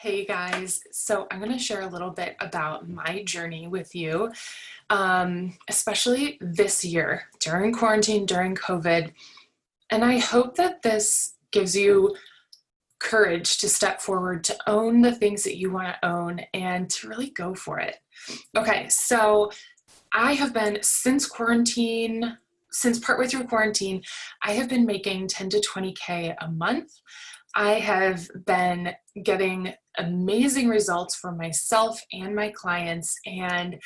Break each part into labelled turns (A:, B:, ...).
A: Hey guys, so I'm going to share a little bit about my journey with you, especially this year during quarantine, during COVID. And I hope that this gives you courage to step forward, to own the things that you want to own, and to really go for it. Okay, so I have been since partway through quarantine, I have been making 10 to 20K a month. I have been getting amazing results for myself and my clients, and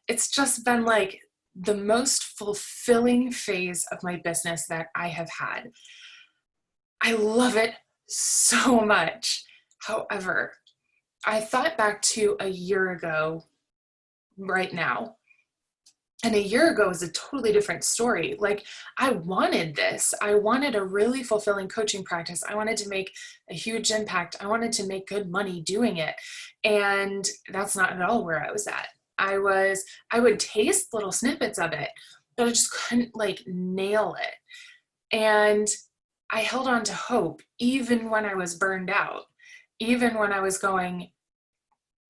A: it's just been like the most fulfilling phase of my business that I have had. I love it so much. However, I thought back to a year ago right now. And a year ago was a totally different story. Like, I wanted this. I wanted a really fulfilling coaching practice. I wanted to make a huge impact. I wanted to make good money doing it. And that's not at all where I was at. I would taste little snippets of it, but I just couldn't like nail it. And I held on to hope even when I was burned out, even when I was going,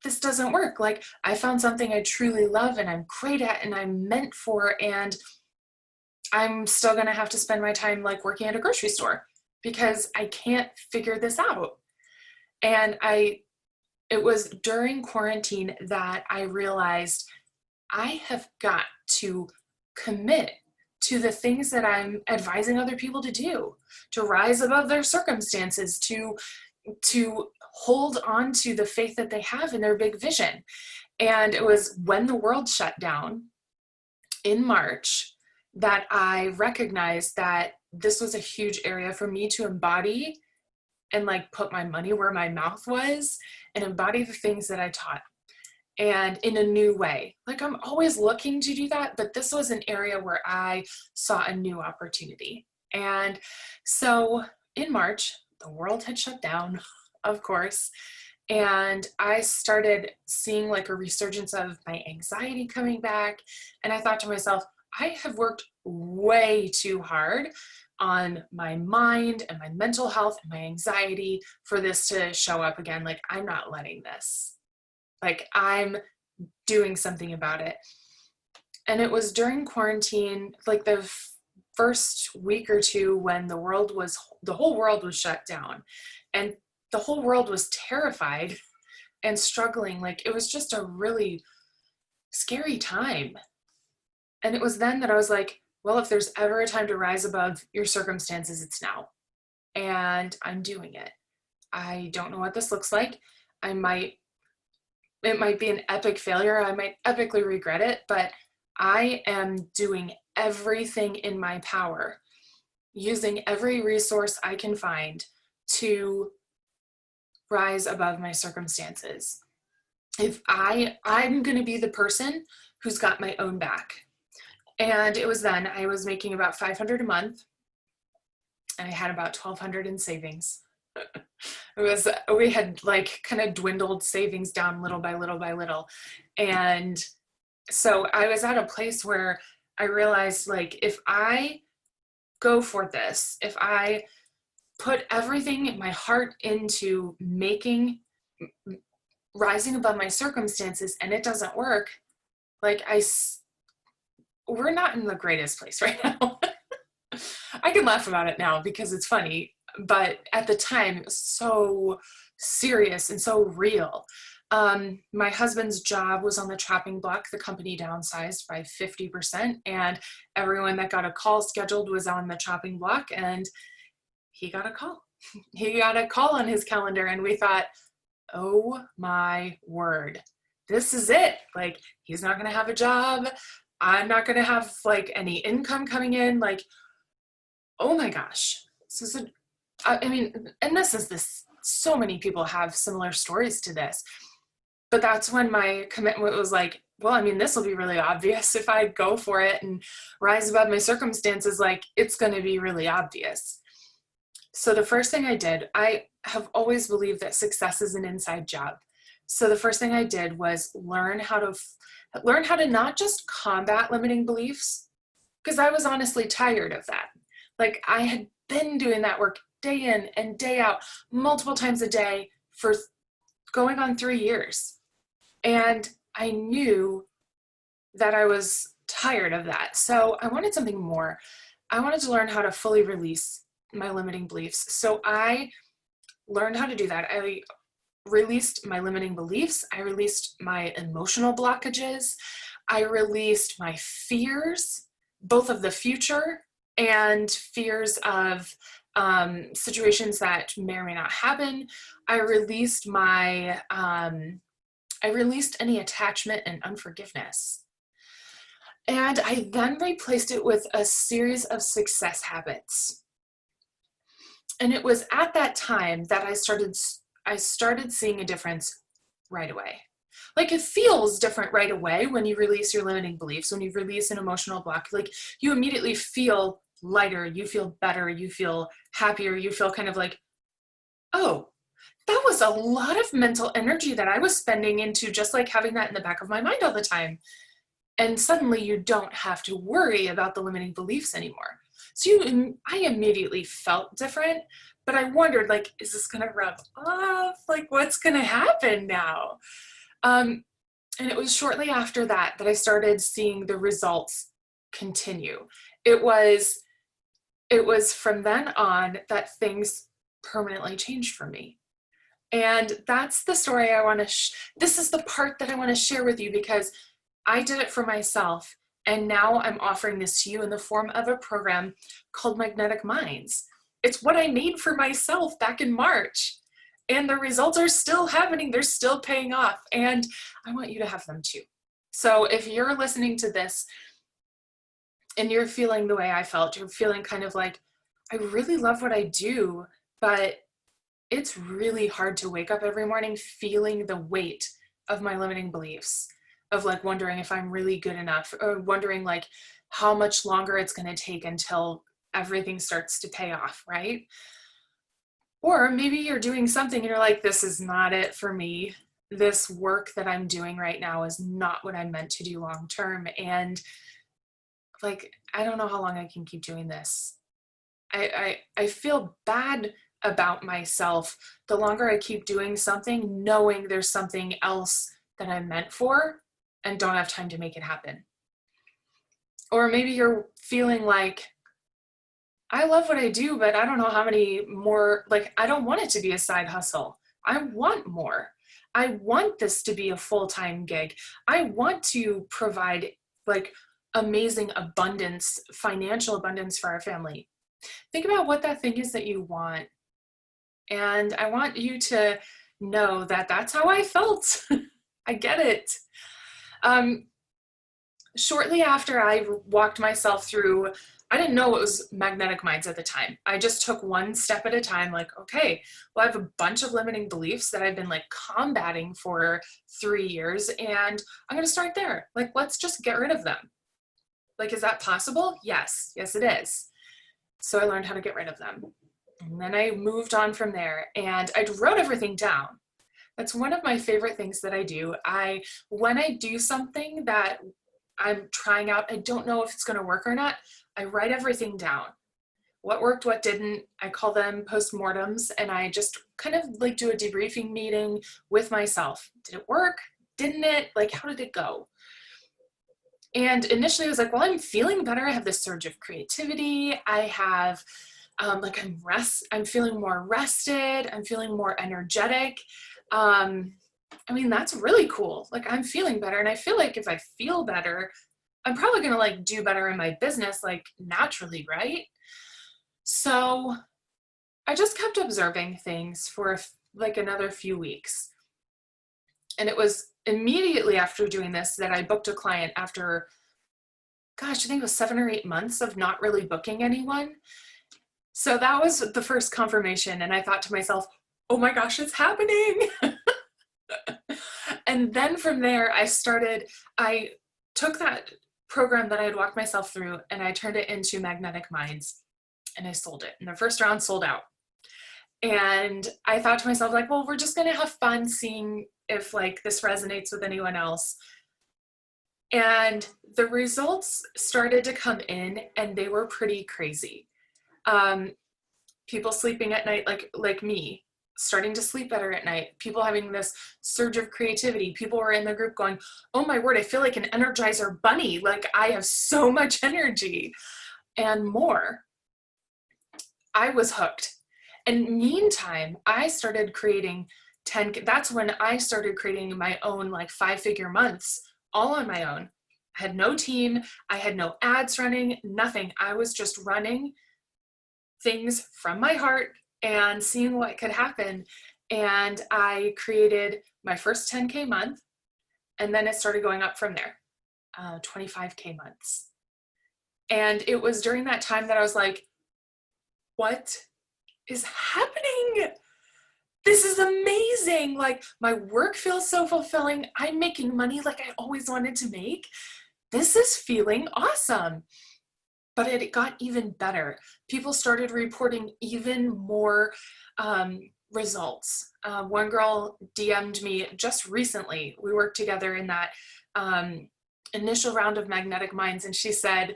A: this doesn't work. Like, I found something I truly love and I'm great at and I'm meant for, and I'm still going to have to spend my time like working at a grocery store because I can't figure this out. And it was during quarantine that I realized I have got to commit to the things that I'm advising other people to do, to rise above their circumstances, to hold on to the faith that they have in their big vision. And it was when the world shut down in March that I recognized that this was a huge area for me to embody and like put my money where my mouth was and embody the things that I taught, and in a new way. Like, I'm always looking to do that, but this was an area where I saw a new opportunity. And so in March, the world had shut down, of course, and I started seeing like a resurgence of my anxiety coming back. And I thought to myself, I have worked way too hard on my mind and my mental health and my anxiety for this to show up again. Like, I'm not letting this. Like, I'm doing something about it. And it was during quarantine, like the first week or two, when the whole world was shut down and the whole world was terrified and struggling. Like, it was just a really scary time. And it was then that I was like, well, if there's ever a time to rise above your circumstances, it's now. And I'm doing it. I don't know what this looks like. It might be an epic failure. I might epically regret it, but I am doing everything in my power, using every resource I can find to rise above my circumstances. I'm going to be the person who's got my own back. And it was then I was making about $500 a month, and I had about $1,200 in savings. We had like kind of dwindled savings down little by little by little. And so I was at a place where I realized, like, if I go for this, if I put everything in my heart into rising above my circumstances, and it doesn't work, like, we're not in the greatest place right now. I can laugh about it now because it's funny, but at the time it was so serious and so real. My husband's job was on the chopping block. The company downsized by 50%, and everyone that got a call scheduled was on the chopping block, and he got a call. He got a call on his calendar, and we thought, oh my word, this is it. Like, he's not going to have a job. I'm not going to have like any income coming in. Like, oh my gosh. So many people have similar stories to this, but that's when my commitment was like, well, I mean, this will be really obvious if I go for it and rise above my circumstances. Like, it's going to be really obvious. So the first thing I did, I have always believed that success is an inside job. So the first thing I did was learn how to not just combat limiting beliefs, because I was honestly tired of that. Like, I had been doing that work day in and day out, multiple times a day for going on 3 years. And I knew that I was tired of that. So I wanted something more. I wanted to learn how to fully release my limiting beliefs. So I learned how to do that. I released my limiting beliefs. I released my emotional blockages. I released my fears, both of the future and fears of situations that may or may not happen. I released any attachment and unforgiveness. And I then replaced it with a series of success habits. And it was at that time that I started seeing a difference right away. Like, it feels different right away when you release your limiting beliefs, when you release an emotional block. Like, you immediately feel lighter, you feel better, you feel happier, you feel kind of like, oh, that was a lot of mental energy that I was spending into just like having that in the back of my mind all the time. And suddenly you don't have to worry about the limiting beliefs anymore. So I immediately felt different, but I wondered, like, is this going to rub off? Like, what's going to happen now? And it was shortly after that I started seeing the results continue. It was from then on that things permanently changed for me. And that's the story I want to, this is the part that I want to share with you, because I did it for myself. And now I'm offering this to you in the form of a program called Magnetic Minds. It's what I made for myself back in March. And the results are still happening. They're still paying off. And I want you to have them too. So if you're listening to this and you're feeling the way I felt, you're feeling kind of like, I really love what I do, but it's really hard to wake up every morning feeling the weight of my limiting beliefs, of like wondering if I'm really good enough, or wondering like how much longer it's going to take until everything starts to pay off, right? Or maybe you're doing something and you're like, this is not it for me. This work that I'm doing right now is not what I'm meant to do long term. And like, I don't know how long I can keep doing this. I feel bad about myself the longer I keep doing something, knowing there's something else that I'm meant for and don't have time to make it happen. Or maybe you're feeling like, I love what I do, but I don't know how many more, like, I don't want it to be a side hustle. I want more. I want this to be a full-time gig. I want to provide like amazing abundance, financial abundance for our family. Think about what that thing is that you want. And I want you to know that that's how I felt. I get it. Shortly after I walked myself through, I didn't know it was Magnetic Minds at the time. I just took one step at a time, like, okay, well, I have a bunch of limiting beliefs that I've been like combating for 3 years, and I'm going to start there. Like, let's just get rid of them. Like, is that possible? Yes, it is. So I learned how to get rid of them. And then I moved on from there, and I wrote everything down. That's one of my favorite things that I do. When I do something that I'm trying out, I don't know if it's going to work or not, I write everything down. What worked, what didn't. I call them postmortems, and I just kind of like do a debriefing meeting with myself. Did it work? Didn't it? Like, how did it go? And initially I was like, well, I'm feeling better. I have this surge of creativity. I have I'm feeling more rested. I'm feeling more energetic. I mean, that's really cool. Like, I'm feeling better. And I feel like if I feel better, I'm probably going to like do better in my business, like naturally, right? So I just kept observing things for like another few weeks. And it was immediately after doing this that I booked a client after, gosh, I think it was 7 or 8 months of not really booking anyone. So that was the first confirmation. And I thought to myself, oh my gosh, it's happening. And then from there, I took that program that I had walked myself through and I turned it into Magnetic Minds, and I sold it. And the first round sold out. And I thought to myself, like, well, we're just going to have fun seeing if like this resonates with anyone else. And the results started to come in, and they were pretty crazy. People sleeping at night, like me, starting to sleep better at night, people having this surge of creativity. People were in the group going, oh my word, I feel like an Energizer bunny. Like I have so much energy and more. I was hooked. And meantime, I started creating that's when I started creating my own like 5-figure months all on my own. I had no team. I had no ads running, nothing. I was just running things from my heart and seeing what could happen. And I created my first 10K month, and then it started going up from there, 25K months. And it was during that time that I was like, what is happening? This is amazing. Like my work feels so fulfilling. I'm making money like I always wanted to make. This is feeling awesome. But it got even better. People started reporting even more results. One girl DM'd me just recently. We worked together in that initial round of Magnetic Minds, and she said,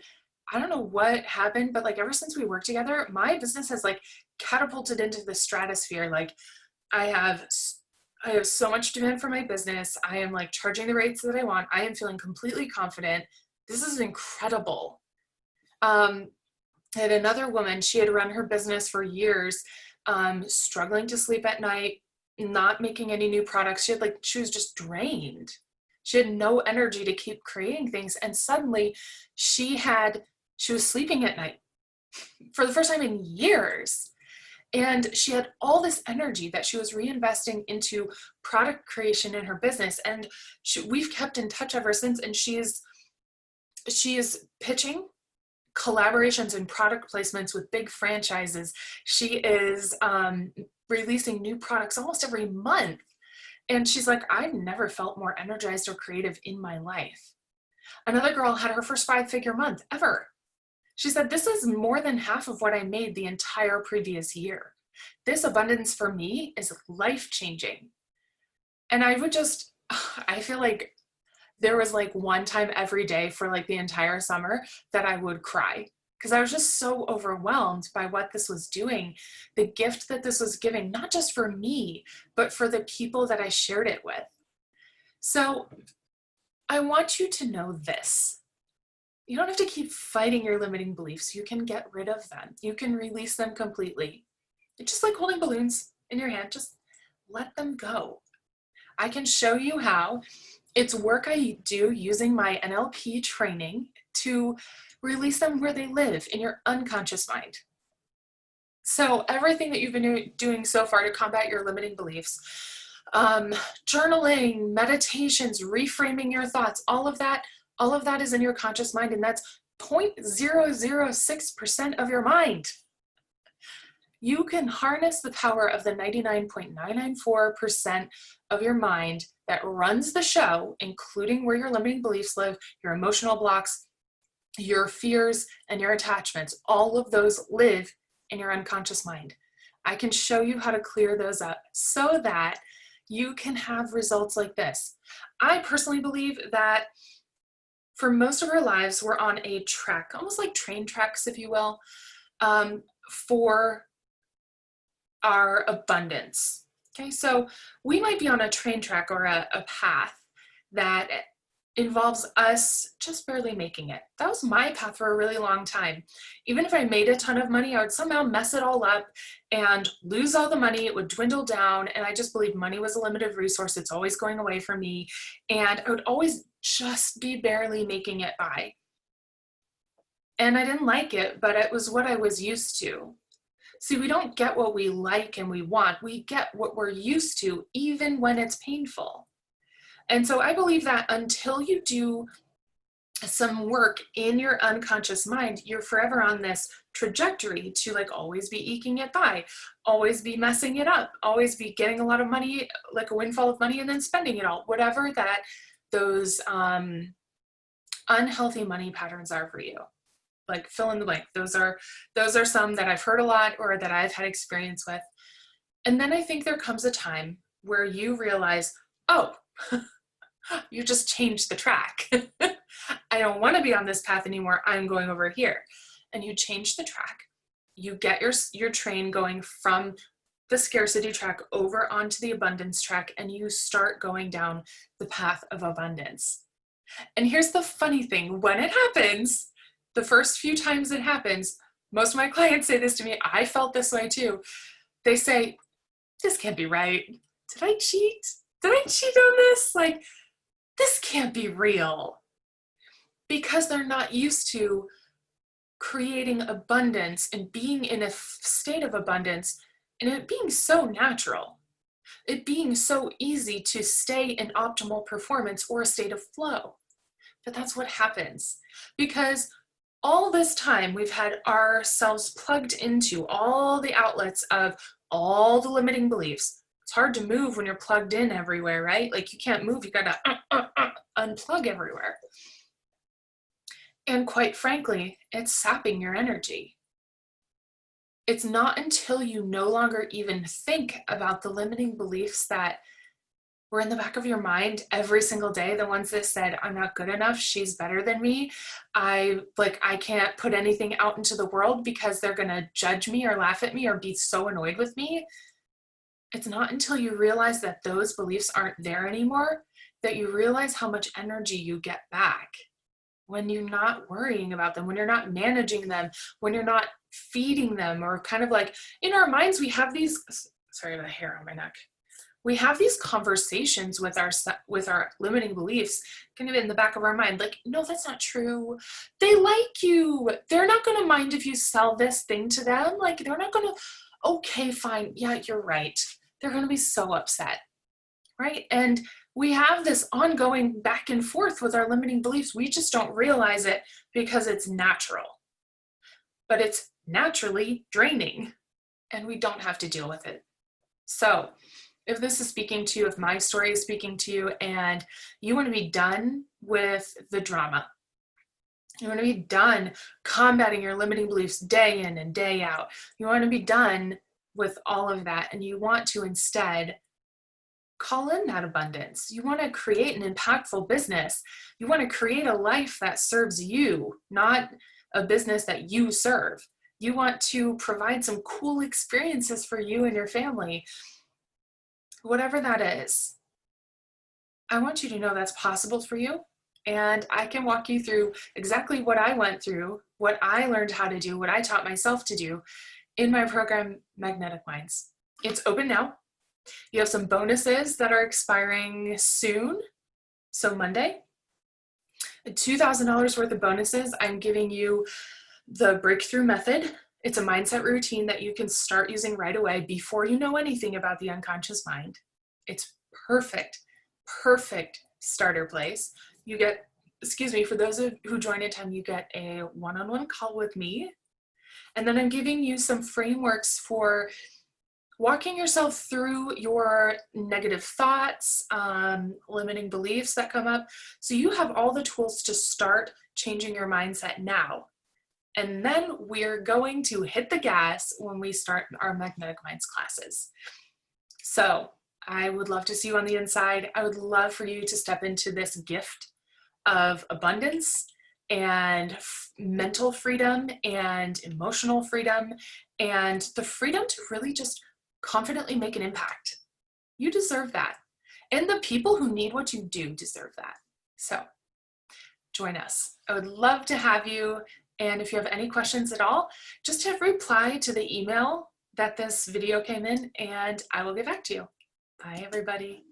A: I don't know what happened, but like ever since we worked together, my business has like catapulted into the stratosphere. Like I have so much demand for my business. I am like charging the rates that I want. I am feeling completely confident. This is incredible. I had another woman, she had run her business for years, struggling to sleep at night, not making any new products. She was just drained. She had no energy to keep creating things. And suddenly she was sleeping at night for the first time in years. And she had all this energy that she was reinvesting into product creation in her business. And we've kept in touch ever since. And she is pitching collaborations and product placements with big franchises. She is releasing new products almost every month. And she's like, I've never felt more energized or creative in my life. Another girl had her first 5-figure month ever. She said, this is more than half of what I made the entire previous year. This abundance for me is life-changing. And I feel like there was like one time every day for like the entire summer that I would cry because I was just so overwhelmed by what this was doing, the gift that this was giving, not just for me, but for the people that I shared it with. So I want you to know this. You don't have to keep fighting your limiting beliefs. You can get rid of them. You can release them completely. It's just like holding balloons in your hand. Just let them go. I can show you how. It's work I do using my NLP training to release them where they live, in your unconscious mind. So everything that you've been doing so far to combat your limiting beliefs, journaling, meditations, reframing your thoughts, all of that is in your conscious mind, and that's 0.006% of your mind. You can harness the power of the 99.994% of your mind that runs the show, including where your limiting beliefs live, your emotional blocks, your fears, and your attachments. All of those live in your unconscious mind. I can show you how to clear those up so that you can have results like this. I personally believe that for most of our lives, we're on a track, almost like train tracks, if you will, for our abundance. Okay, so we might be on a train track or a path that involves us just barely making it. That was my path for a really long time. Even if I made a ton of money, I would somehow mess it all up and lose all the money. It would dwindle down, and I just believed money was a limited resource. It's always going away from me, and I would always just be barely making it by. And I didn't like it, but it was what I was used to. See, we don't get what we like and we want. We get what we're used to, even when it's painful. And so I believe that until you do some work in your unconscious mind, you're forever on this trajectory to like always be eking it by, always be messing it up, always be getting a lot of money, like a windfall of money, and then spending it all, whatever that those unhealthy money patterns are for you. Like fill in the blank. Those are some that I've heard a lot or that I've had experience with. And then I think there comes a time where you realize, oh, you just changed the track. I don't want to be on this path anymore. I'm going over here. And you change the track. You get your train going from the scarcity track over onto the abundance track, and you start going down the path of abundance. And here's the funny thing, when it happens, the first few times it happens, most of my clients say this to me, I felt this way too. They say, this can't be right. Did I cheat? Did I cheat on this? Like, this can't be real. Because they're not used to creating abundance and being in a state of abundance and it being so natural, it being so easy to stay in optimal performance or a state of flow. But that's what happens because all this time we've had ourselves plugged into all the outlets of all the limiting beliefs. It's hard to move when you're plugged in everywhere, right? Like you can't move, you gotta unplug everywhere. And quite frankly, it's sapping your energy. It's not until you no longer even think about the limiting beliefs that were in the back of your mind every single day, the ones that said, I'm not good enough, she's better than me, I can't put anything out into the world because they're gonna judge me or laugh at me or be so annoyed with me. It's not until you realize that those beliefs aren't there anymore that you realize how much energy you get back when you're not worrying about them, when you're not managing them, when you're not feeding them, or kind of like in our minds, we have these, sorry, the hair on my neck. We have these conversations with our limiting beliefs kind of in the back of our mind, like, no, that's not true. They like you. They're not going to mind if you sell this thing to them. Like, they're not going to, okay, fine. Yeah, you're right. They're going to be so upset, right? And we have this ongoing back and forth with our limiting beliefs. We just don't realize it because it's natural, but it's naturally draining and we don't have to deal with it. So if this is speaking to you, if my story is speaking to you and you want to be done with the drama, you want to be done combating your limiting beliefs day in and day out, you want to be done with all of that and you want to instead call in that abundance. You want to create an impactful business. You want to create a life that serves you, not a business that you serve. You want to provide some cool experiences for you and your family. Whatever that is, I want you to know that's possible for you. And I can walk you through exactly what I went through, what I learned how to do, what I taught myself to do in my program, Magnetic Minds. It's open now. You have some bonuses that are expiring soon. So Monday, $2,000 worth of bonuses. I'm giving you the breakthrough method. It's a mindset routine that you can start using right away before you know anything about the unconscious mind. It's perfect starter place. You get, for those who join in time, you get a one-on-one call with me. And then I'm giving you some frameworks for walking yourself through your negative thoughts, limiting beliefs that come up. So you have all the tools to start changing your mindset now. And then we're going to hit the gas when we start our Magnetic Minds classes. So I would love to see you on the inside. I would love for you to step into this gift of abundance and mental freedom and emotional freedom and the freedom to really just confidently make an impact. You deserve that. And the people who need what you do deserve that. So join us. I would love to have you. And if you have any questions at all, just have reply to the email that this video came in and I will get back to you. Bye, everybody.